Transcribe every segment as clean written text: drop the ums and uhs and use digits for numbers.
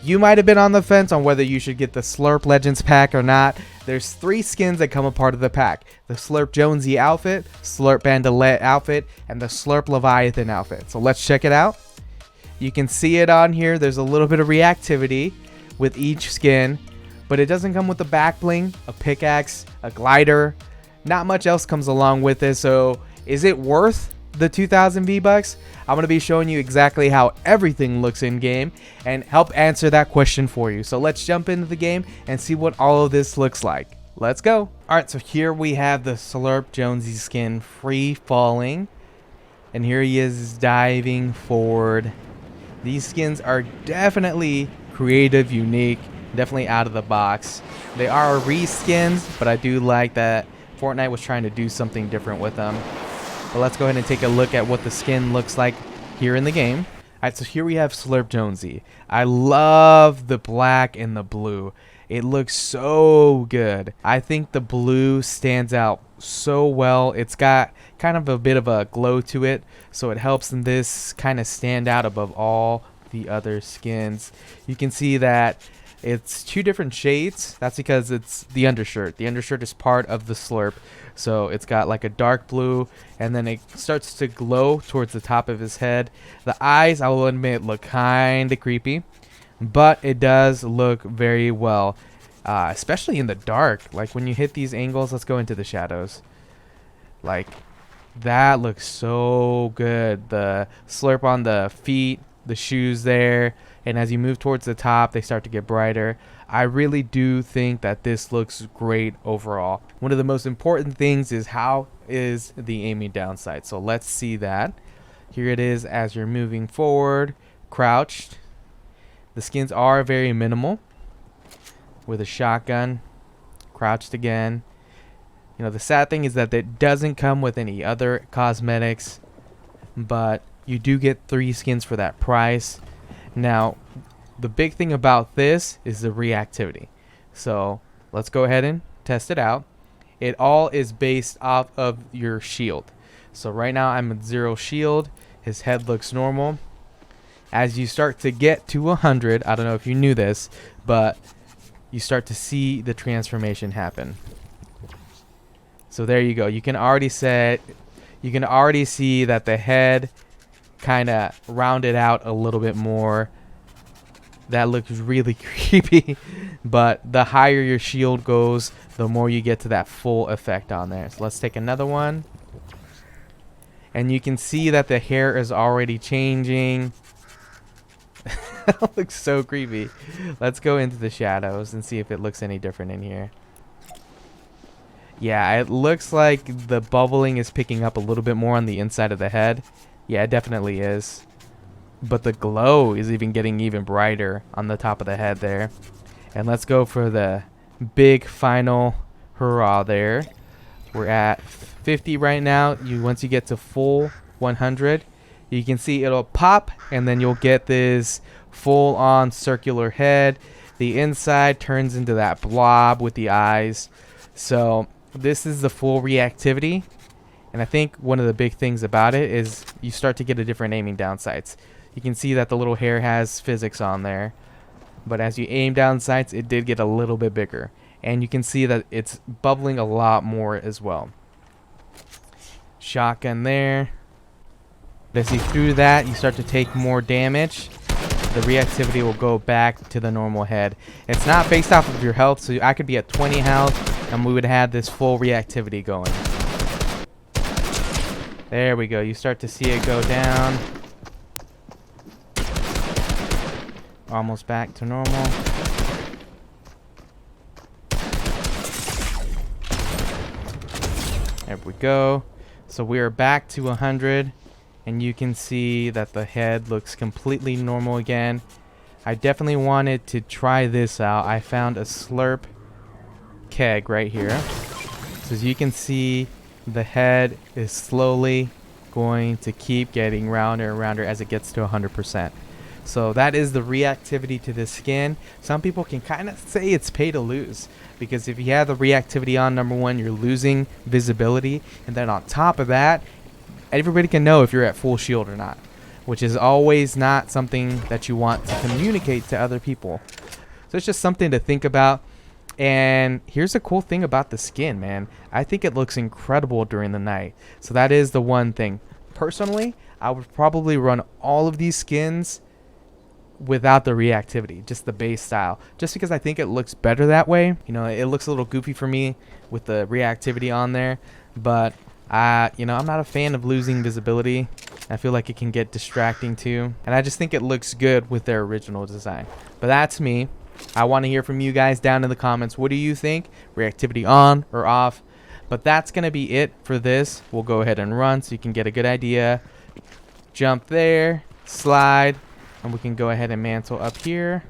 You might have been on the fence on whether you should get the Slurp Legends pack or not. There's 3 skins that come a part of the pack. The Slurp Jonesy outfit, Slurp Bandolette outfit, and the Slurp Leviathan outfit. So let's check it out. You can see it on here. There's a little bit of reactivity with each skin, but it doesn't come with a back bling, a pickaxe, a glider. Not much else comes along with it. So is it worth the 2,000 V-Bucks? I'm going to be showing you exactly how everything looks in game and help answer that question for you. So let's jump into the game and see what all of this looks like. Let's go. Alright, so here we have the Slurp Jonesy skin free falling, and here he is diving forward. These skins are definitely creative, unique, definitely out of the box. They are reskins, but I do like that Fortnite was trying to do something different with them. But let's go ahead and take a look at what the skin looks like here in the game. Alright, so here we have Slurp Jonesy. I love the black and the blue. It looks so good. I think the blue stands out so well. It's got kind of a bit of a glow to it, so it helps in this kind of stand out above all the other skins. You can see that it's 2 different shades. That's because it's the undershirt. The undershirt is part of the Slurp. So it's got like a dark blue, and then it starts to glow towards the top of his head. The eyes, I will admit, look kind of creepy, but it does look very well, especially in the dark. Like when you hit these angles, let's go into the shadows. Like that looks so good. The Slurp on the feet, the shoes there, and as you move towards the top, they start to get brighter. I really do think that this looks great overall. One of the most important things is how is the aiming down sight. So let's see that. Here it is as you're moving forward, crouched. The skins are very minimal. With a shotgun, crouched again. You know, the sad thing is that it doesn't come with any other cosmetics, but you do get 3 skins for that price. Now, the big thing about this is the reactivity. So let's go ahead and test it out. It all is based off of your shield. So right now I'm at 0 shield. His head looks normal. As you start to get to 100, I don't know if you knew this, but you start to see the transformation happen. So there you go. You can already see that the head kind of rounded out a little bit more. That looks really creepy, but the higher your shield goes, the more you get to that full effect on there. So let's take another one, and you can see that the hair is already changing. That looks so creepy. Let's go into the shadows and see if it looks any different in here. Yeah, it looks like the bubbling is picking up a little bit more on the inside of the head. Yeah, it definitely is. But the glow is even getting even brighter on the top of the head there. And let's go for the big final hurrah there. We're at 50 right now. Once you get to full 100, you can see it'll pop, and then you'll get this full on circular head. The inside turns into that blob with the eyes. So this is the full reactivity. And I think one of the big things about it is you start to get a different aiming down sights. You can see that the little hair has physics on there, but as you aim down sights, it did get a little bit bigger, and you can see that it's bubbling a lot more as well. Shotgun there. As you do that, you start to take more damage. The reactivity will go back to the normal head. It's not based off of your health, so I could be at 20 health, and we would have this full reactivity going. There we go. You start to see it go down. Almost back to normal. There we go. So we are back to 100, and you can see that the head looks completely normal again. I definitely wanted to try this out. I found a Slurp keg right here. So as you can see, the head is slowly going to keep getting rounder and rounder as it gets to 100%. So that is the reactivity to this skin. Some people can kind of say it's pay to lose, because if you have the reactivity on, number one, you're losing visibility, and then on top of that, everybody can know if you're at full shield or not. which is always not something that you want to communicate to other people. So it's just something to think about. And here's a cool thing about the skin, man. I think it looks incredible during the night. So that is the one thing. Personally, I would probably run all of these skins without the reactivity, just the base style, just because I think it looks better that way. You know, it looks a little goofy for me with the reactivity on there, but you know, I'm not a fan of losing visibility. I feel like it can get distracting too, and I just think it looks good with their original design. But that's me. I want to hear from you guys down in the comments. What do you think? Reactivity on or off? But that's gonna be it for this. We'll go ahead and run so you can get a good idea. Jump there, slide, and we can go ahead and mantle up here.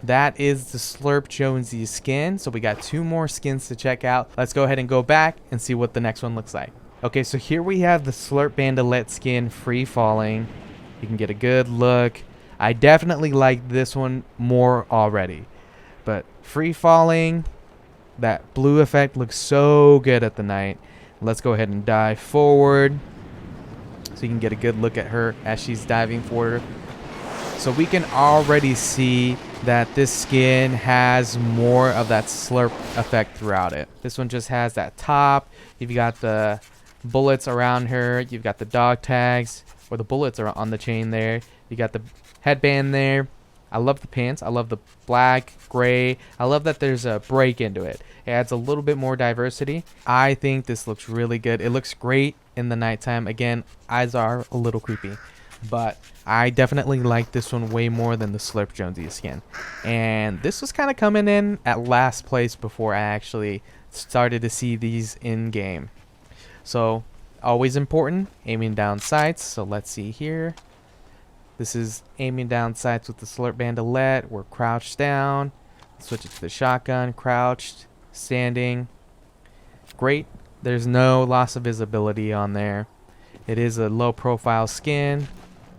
That is the Slurp Jonesy skin. So we got 2 more skins to check out. Let's go ahead and go back and see what the next one looks like. Okay, so here we have the Slurp Bandolette skin, free falling. You can get a good look. I definitely like this one more already. But free falling, that blue effect looks so good at the night. Let's go ahead and dive forward, so you can get a good look at her as she's diving forward. So we can already see that this skin has more of that slurp effect throughout it. This one just has that top. You've got the bullets around her. You've got the dog tags, or the bullets are on the chain there. You got the headband there. I love the pants. I love the black, gray. I love that there's a break into it. It adds a little bit more diversity. I think this looks really good. It looks great in the nighttime. Again, eyes are a little creepy, but I definitely like this one way more than the Slurp Jonesy skin. And this was kind of coming in at last place before I actually started to see these in game. So always important, aiming down sights. So let's see here. This is aiming down sights with the Slurp Bandolette. We're crouched down. Switch it to the shotgun, crouched, standing. Great. There's no loss of visibility on there. It is a low profile skin.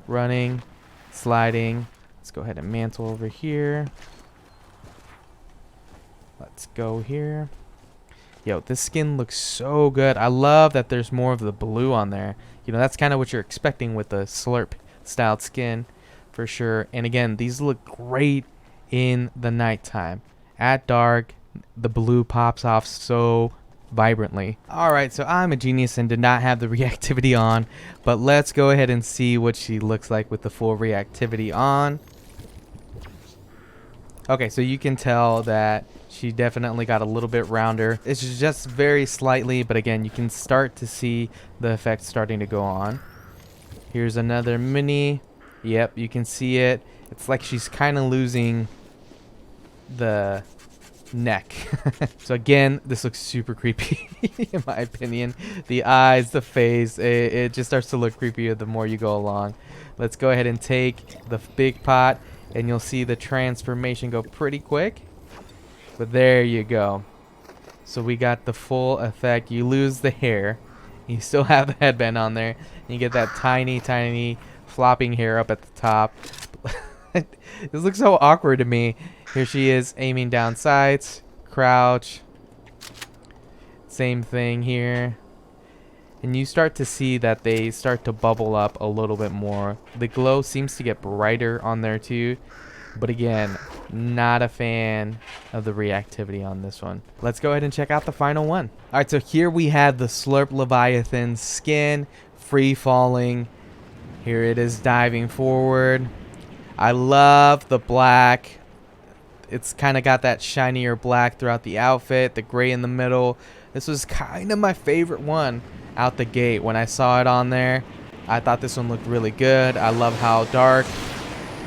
Running, sliding. Let's go ahead and mantle over here. Let's go here. Yo, this skin looks so good. I love that there's more of the blue on there. You know, that's kind of what you're expecting with the Slurp styled skin for sure. And again, these look great in the nighttime. At dark, the blue pops off so vibrantly. Alright, so I'm a genius and did not have the reactivity on, but let's go ahead and see what she looks like with the full reactivity on. Okay, so you can tell that she definitely got a little bit rounder. It's just very slightly, but again, you can start to see the effect starting to go on. Here's another mini. Yep, you can see it. It's like she's kind of losing the neck. So again, this looks super creepy in my opinion. The eyes, the face, it just starts to look creepier the more you go along. Let's go ahead and take the big pot, and you'll see the transformation go pretty quick. But there you go. So we got the full effect. You lose the hair. You still have the headband on there. And you get that tiny flopping hair up at the top. This looks so awkward to me. Here she is aiming down sights. Crouch. Same thing here. And you start to see that they start to bubble up a little bit more. The glow seems to get brighter on there too. But again, not a fan of the reactivity on this one. Let's go ahead and check out the final one. Alright, so here we have the Slurp Leviathan skin, free falling. Here it is diving forward. I love the black. It's kind of got that shinier black throughout the outfit, the gray in the middle. This was kind of my favorite one out the gate. When I saw it on there, I thought this one looked really good. I love how dark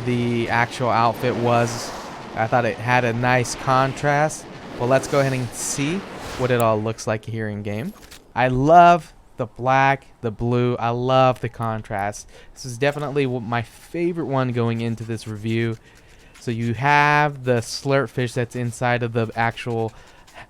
the actual outfit was. I thought it had a nice contrast. Well, let's go ahead and see what it all looks like here in game. I love the black, the blue. I love the contrast. This is definitely my favorite one going into this review. So you have the slurp fish that's inside of the actual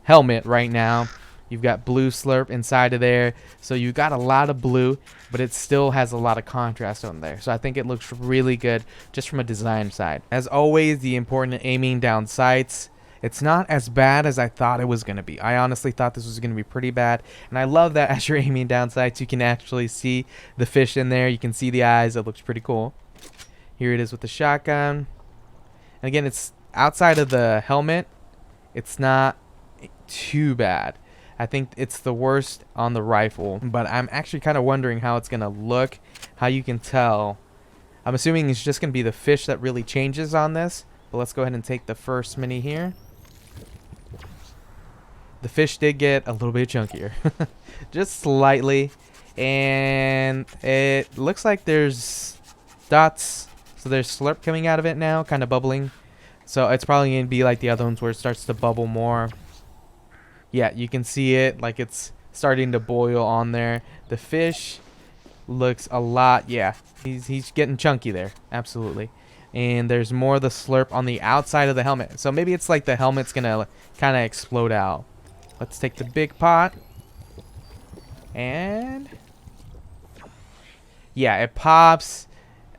helmet right now. You've got blue slurp inside of there. So you got a lot of blue, but it still has a lot of contrast on there. So I think it looks really good just from a design side. As always, the important aiming down sights. It's not as bad as I thought it was going to be. I honestly thought this was going to be pretty bad. And I love that as you're aiming down sights, you can actually see the fish in there. You can see the eyes. It looks pretty cool. Here it is with the shotgun. And again, it's outside of the helmet. It's not too bad. I think it's the worst on the rifle. But I'm actually kind of wondering how it's going to look. How you can tell. I'm assuming it's just going to be the fish that really changes on this. But let's go ahead and take the first mini here. The fish did get a little bit chunkier. Just slightly. And it looks like there's dots. So there's slurp coming out of it now, kind of bubbling. So it's probably going to be like the other ones where it starts to bubble more. Yeah, you can see it like it's starting to boil on there. The fish looks a lot, yeah, he's getting chunky there, absolutely. And there's more of the slurp on the outside of the helmet. So maybe it's like the helmet's going to kind of explode out. Let's take the big pot. And yeah, it pops.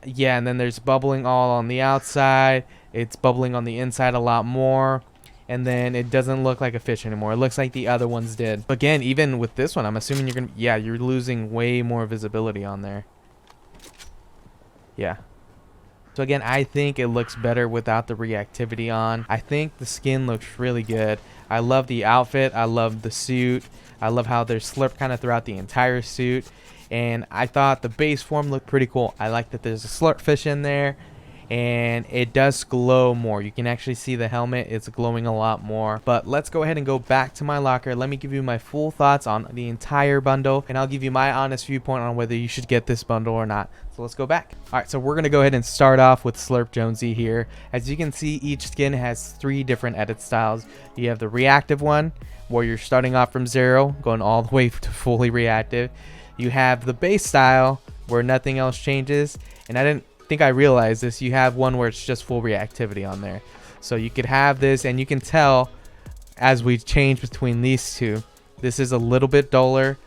Yeah, and then there's bubbling all on the outside. It's bubbling on the inside a lot more. And then it doesn't look like a fish anymore. It looks like the other ones did. Again, even with this one, I'm assuming you're going to... Yeah, you're losing way more visibility on there. Yeah. So again, I think it looks better without the reactivity on. I think the skin looks really good. I love the outfit. I love the suit. I love how there's slurp kind of throughout the entire suit. And I thought the base form looked pretty cool. I like that there's a slurp fish in there. And it does glow more. You can actually see the helmet. It's glowing a lot more. But let's go ahead and go back to my locker. Let me give you my full thoughts on the entire bundle. And I'll give you my honest viewpoint on whether you should get this bundle or not. So let's go back. Alright, so we're going to go ahead and start off with Slurp Jonesy here. As you can see, each skin has 3 different edit styles. You have the reactive one, where you're starting off from 0, going all the way to fully reactive. You have the base style, where nothing else changes. And I didn't think I realized this. You have one where it's just full reactivity on there. So you could have this, and you can tell as we change between these two, this is a little bit duller,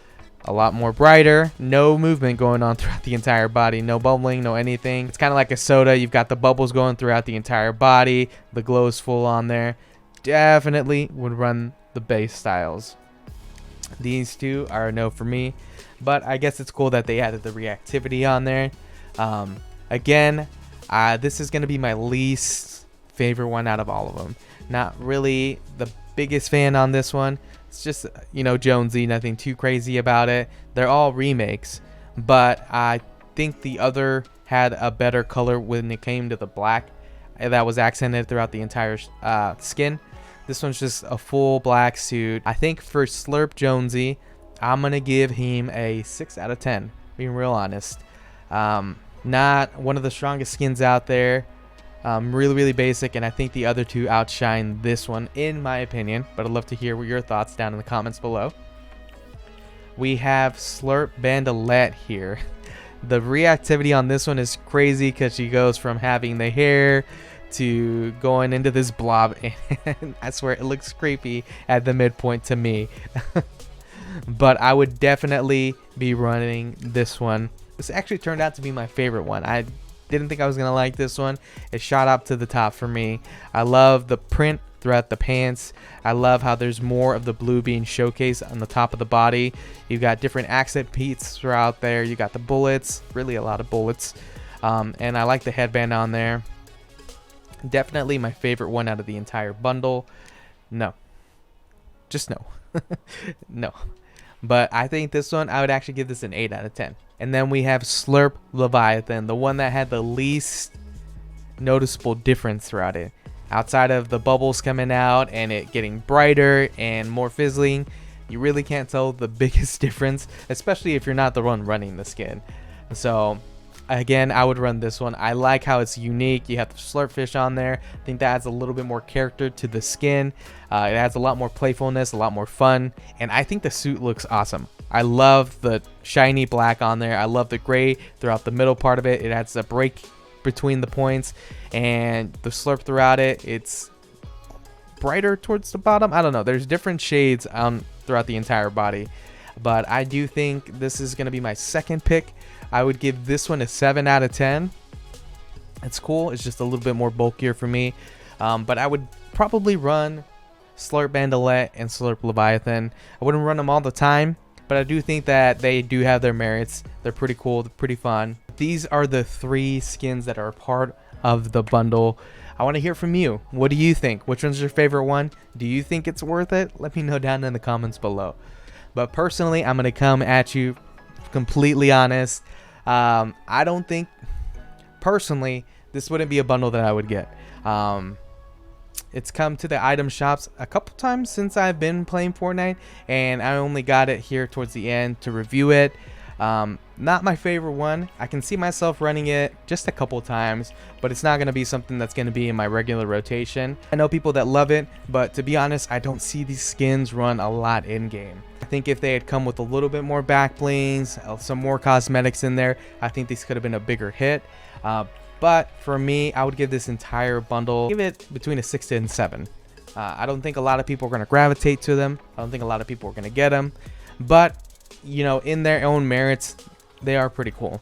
a lot more brighter, no movement going on throughout the entire body, no bubbling, no anything. It's kind of like a soda. You've got the bubbles going throughout the entire body, the glow is full on there. Definitely would run the base styles. These two are a no for me, but I guess it's cool that they added the reactivity on there. Again, this is going to be my least favorite one out of all of them. Not really the biggest fan on this one. It's just, you know, Jonesy, nothing too crazy about it. They're all remakes, but I think the other had a better color when it came to the black that was accented throughout the entire skin. This one's just a full black suit. I think for Slurp Jonesy, I'm going to give him a 6 out of 10, being real honest. Not one of the strongest skins out there. Really basic, and I think the other two outshine this one in my opinion, but I'd love to hear your thoughts down in the comments below. We have Slurp Bandolette here. The reactivity on this one is crazy because she goes from having the hair to going into this blob, and I swear it looks creepy at the midpoint to me. But I would definitely be running this one. This actually turned out to be my favorite one. I didn't think I was going to like this one. It shot up to the top for me. I love the print throughout the pants. I love how there's more of the blue being showcased on the top of the body. You've got different accent piece throughout there. You got the bullets, really a lot of bullets. And I like the headband on there. Definitely my favorite one out of the entire bundle. No. Just no. No. But I think this one, I would actually give this an 8 out of 10. And then we have Slurp Leviathan, the one that had the least noticeable difference throughout it. Outside of the bubbles coming out and it getting brighter and more fizzling, you really can't tell the biggest difference, especially if you're not the one running the skin. So again, I would run this one. I like how it's unique. You have the slurp fish on there. I think that adds a little bit more character to the skin. It adds a lot more playfulness, a lot more fun, and I think the suit looks awesome. I love the shiny black on there. I love the gray throughout the middle part of it. It adds a break between the points, and the slurp throughout it, it's brighter towards the bottom. I don't know. There's different shades throughout the entire body, but I do think this is going to be my second pick. I would give this one a 7 out of 10. It's cool. It's just a little bit more bulkier for me, but I would probably run Slurp Bandolette and Slurp Leviathan. I wouldn't run them all the time, but I do think that they do have their merits. They're pretty cool, they're pretty fun. These are the 3 skins that are part of the bundle. I want to hear from you. What do you think? Which one's your favorite one? Do you think it's worth it? Let me know down in the comments below. But personally, I'm going to come at you completely honest. I don't think, personally, this wouldn't be a bundle that I would get. It's come to the item shops a couple times since I've been playing Fortnite, and I only got it here towards the end to review it. Not my favorite one. I can see myself running it just a couple times, but it's not going to be something that's going to be in my regular rotation. I know people that love it, but to be honest, I don't see these skins run a lot in game. I think if they had come with a little bit more back blings, some more cosmetics in there, I think these could have been a bigger hit. But for me, I would give this entire bundle, give it between a 6 and 7. I don't think a lot of people are going to gravitate to them. I don't think a lot of people are going to get them, but you know, in their own merits, they are pretty cool.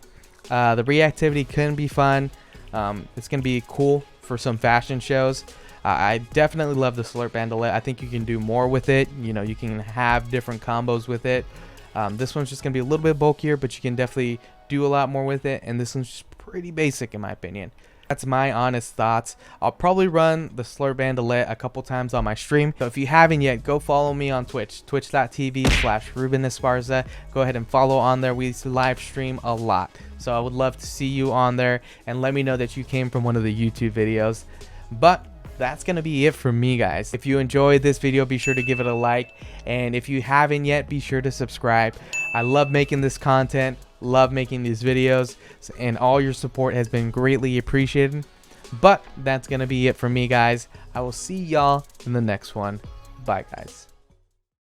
The reactivity can be fun. It's going to be cool for some fashion shows. I definitely love the Slurp Bandolette. I think you can do more with it. You know, you can have different combos with it. This one's just going to be a little bit bulkier, but you can definitely do a lot more with it. And this one's just pretty basic in my opinion. That's my honest thoughts. I'll probably run the Slurp Bandolette a couple times on my stream. So if you haven't yet, go follow me on Twitch, twitch.tv/RubenEsparza. Go ahead and follow on there. We live stream a lot. So I would love to see you on there and let me know that you came from one of the YouTube videos. But that's going to be it for me, guys. If you enjoyed this video, be sure to give it a like. And if you haven't yet, be sure to subscribe. I love making this content. Love making these videos, and all your support has been greatly appreciated. But that's gonna be it for me, guys. I will see y'all in the next one. Bye, guys.